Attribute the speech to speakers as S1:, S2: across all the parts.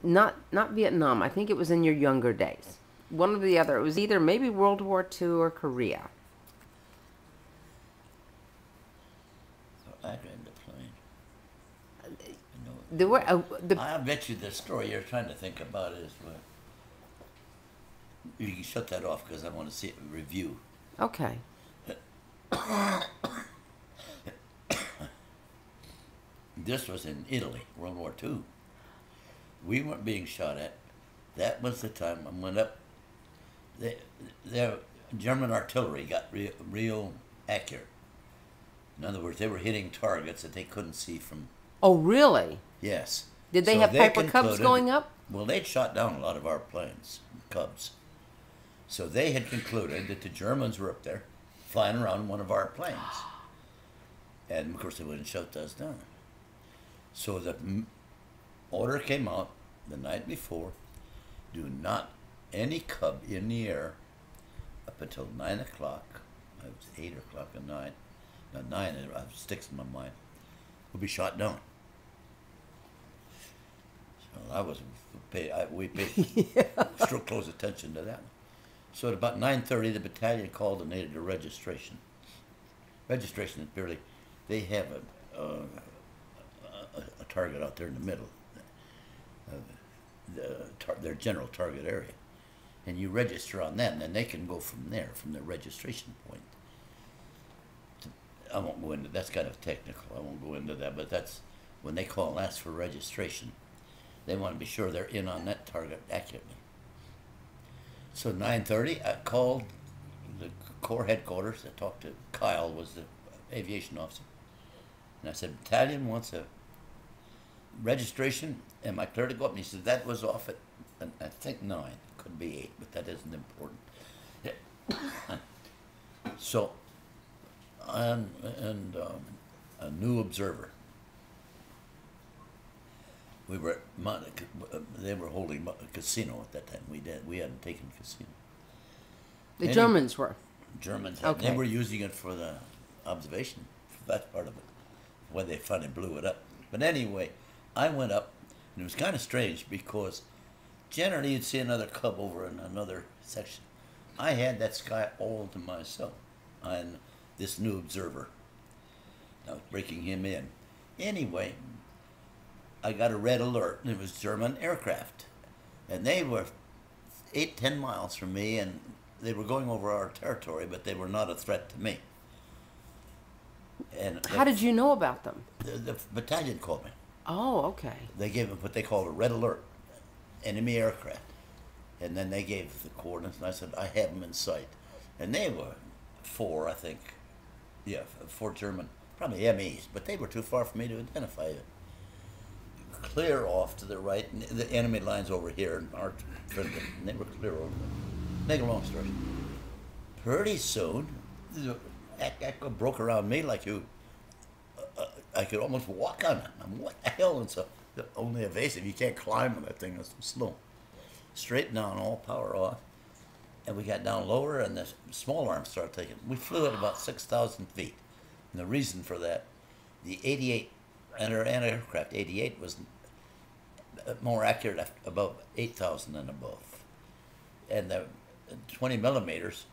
S1: Not Vietnam. I think it was in your younger days. One or the other. It was either maybe World War II or Korea.
S2: So I ran the plane. I know
S1: There were the
S2: I bet you the story you're trying to think about is what. You can shut that off because I want to see it review.
S1: okay.
S2: This was in Italy, World War II. We weren't being shot at. That was the time I went up. The German artillery got real accurate. In other words, they were hitting targets that they couldn't see from.
S1: Oh, really?
S2: Yes.
S1: Did they
S2: So
S1: have Piper Cubs
S2: concluded-
S1: going up?
S2: Well, they'd shot down a lot of our planes, Cubs. So they had concluded that the Germans were up there flying around one of our planes. And of course, they wouldn't shut us down. So the order came out the night before, do not any Cub in the air up until 9 o'clock. It was 8 o'clock at night. Now 9, it sticks in my mind, will be shot down. So I was, we paid real close attention to that. So at about 9:30, the battalion called and needed a registration. Registration is barely, they have a target out there in the middle, their general target area. And you register on that, and then they can go from there, from the registration point. I won't go into, that's kind of technical, I won't go into that, but that's, when they call and ask for registration, they want to be sure they're in on that target accurately. So 9:30, I called the Corps headquarters. I talked to Kyle, was the aviation officer, and I said, "Battalion wants a registration. Am I clear to go up?" And he said that was off at, I think 9, could be 8, but that isn't important. So, a new observer. We were they were holding a casino at that time. We hadn't taken casino.
S1: The Germans were.
S2: Germans had,
S1: Okay.
S2: they were using it for the observation. That's part of it. When they finally blew it up. But anyway, I went up, and it was kind of strange because generally you'd see another Cub over in another section. I had that sky all to myself, and this new observer. I was breaking him in. Anyway, I got a red alert, and it was German aircraft. And they were 8-10 miles from me, and they were going over our territory, but they were not a threat to me. And
S1: How did you know about them?
S2: the battalion called me.
S1: Oh, okay.
S2: They gave them what they called a red alert, enemy aircraft. And then they gave the coordinates, and I said, I have them in sight. And they were 4, I think. Yeah, 4 German, probably MEs, but they were too far for me to identify it. Clear off to the right, and the enemy lines over here, and our friend, and they were clear over there. Make a long story. Pretty soon, the echo broke around me like you. I could almost walk on it. I'm, what the hell? And so, only evasive. You can't climb on that thing. It's slow. Straight down, all power off. And we got down lower, and the small arms started taking. We flew at about 6,000 feet. And the reason for that, the 88, anti-aircraft 88 was more accurate above 8,000 and above. And the 20 millimeters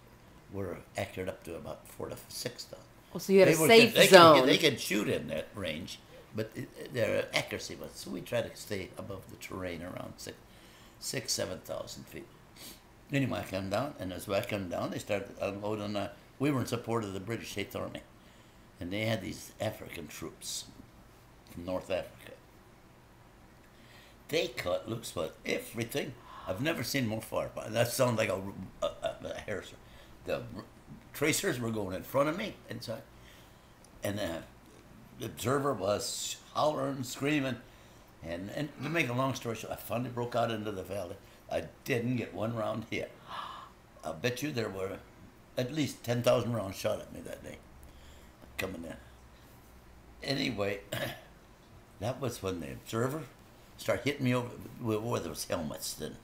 S2: were accurate up to about 4,000 to 6,000.
S1: Well, so you had a safe
S2: they
S1: zone.
S2: They could shoot in that range, but their accuracy was, so we tried to stay above the terrain around 7,000 feet. Anyway, I come down, and as I come down, they started unloading. We were in support of the British 8th Army, and they had these African troops from North Africa. They cut loose with everything. I've never seen more fire. That sounds like a hair. The tracers were going in front of me, and the observer was hollering, screaming, and to make a long story short, I finally broke out into the valley. I didn't get one round hit. I'll bet you there were at least 10,000 rounds shot at me that day, coming in. Anyway, that was when the observer started hitting me over with those helmets, then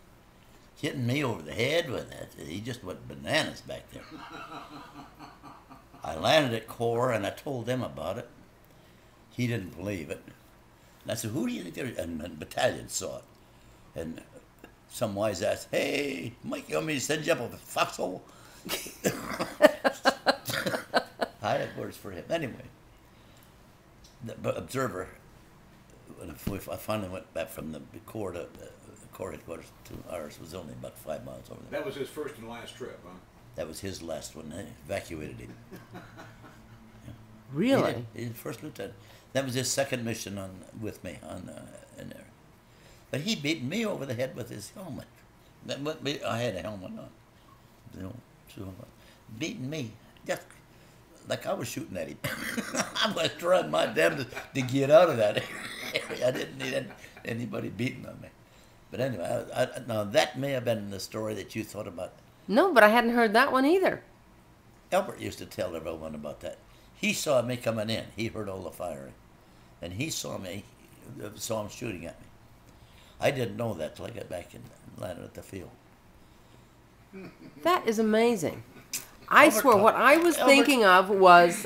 S2: hitting me over the head with that. He just went bananas back there. I landed at Corps, and I told them about it. He didn't believe it. And I said, who do you think they're, and the battalion saw it. And some wise ass, hey, Mike, you want me to send you up a foxhole? I had words for him. Anyway, the observer, when I finally went back from the Corps to Corps headquarters to ours, was only about 5 miles over there.
S3: That was his first and last trip, huh?
S2: That was his last one. They evacuated him.
S1: Really?
S2: He did first lieutenant. That was his second mission with me in there. But he beat me over the head with his helmet. I had a helmet on. Beating me, just like I was shooting at him. I was trying my damnedest to get out of that area. I didn't need anybody beating on me. But anyway, now that may have been the story that you thought about.
S1: No, but I hadn't heard that one either.
S2: Albert used to tell everyone about that. He saw me coming in. He heard all the firing. And he saw him shooting at me. I didn't know that till I got back and landed at the field.
S1: That is amazing. I
S2: Albert
S1: swear, what I was
S2: Albert-
S1: thinking of was